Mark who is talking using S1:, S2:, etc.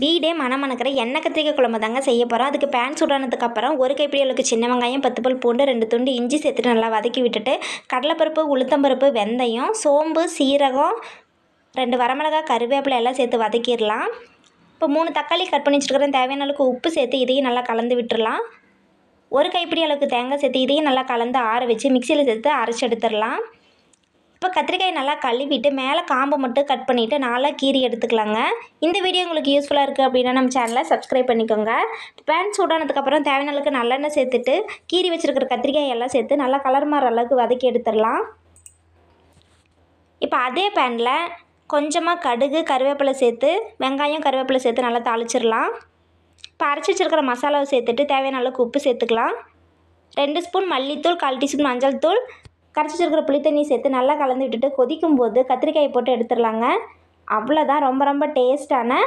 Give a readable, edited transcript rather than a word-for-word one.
S1: வீடே மணமணக்கிற எண்ணெய் கத்திரிக்காய் குழம்பு தாங்க செய்ய போகிறோம். அதுக்கு பேன் சூடானதுக்கப்புறம் ஒரு கைப்பிடி அளவுக்கு சின்ன வெங்காயம், 10 பல் பூண்டு, 2 துண்டு இஞ்சி சேர்த்துட்டு நல்லா வதக்கி விட்டுட்டு கடலைப்பருப்பு, உளுத்தம்பருப்பு, வெந்தயம், சோம்பு, சீரகம், 2 வரமிளகாய், கருவேப்பிலை எல்லாம் சேர்த்து வதக்கிடலாம். இப்போ 3 தக்காளி கட் பண்ணி வச்சுருக்கிறேன். தேவையான அளவுக்கு உப்பு சேர்த்து இதையும் நல்லா கலந்து விட்டுடலாம். ஒரு கைப்பிடி அளவுக்கு தேங்காய் சேர்த்து இதையும் நல்லா கலந்து ஆற வச்சு மிக்சியில் சேர்த்து அரைச்சி எடுத்துடலாம். இப்போ கத்திரிக்காய் நல்லா கழுவிட்டு மேலே காம்பை மட்டும் கட் பண்ணிவிட்டு நல்லா கீறி எடுத்துக்கலாங்க. இந்த வீடியோ உங்களுக்கு யூஸ்ஃபுல்லாக இருக்குது அப்படின்னா நம்ம சேனலை சப்ஸ்கிரைப் பண்ணிக்கோங்க. பேன் சூடானதுக்கப்புறம் தேவையான அளவுக்கு நல்லெண்ணெய் சேர்த்துட்டு கீறி வச்சுருக்கிற கத்திரிக்காய் எல்லாம் சேர்த்து நல்லா கலர் மாற அளவுக்கு வதக்கி எடுத்துடலாம். இப்போ அதே பேனில் கொஞ்சமாக கடுகு, கருவேப்பிலை சேர்த்து வெங்காயம், கருவேப்பிலை சேர்த்து நல்லா தாளிச்சிடலாம். இப்போ அரைச்சி வச்சுருக்கிற மசாலாவை சேர்த்துட்டு தேவையான அளவுக்கு உப்பு சேர்த்துக்கலாம். 2 ஸ்பூன் மல்லித்தூள், 1/4 டீஸ்பூன் மஞ்சள் தூள், கரைச்சி வச்சுருக்கிற புளித்தண்ணி சேர்த்து நல்லா கலந்து விட்டுட்டு கொதிக்கும் போது கத்திரிக்காயை போட்டு எடுத்துடலாங்க. அவ்வளோதான், ரொம்ப ரொம்ப டேஸ்ட்டான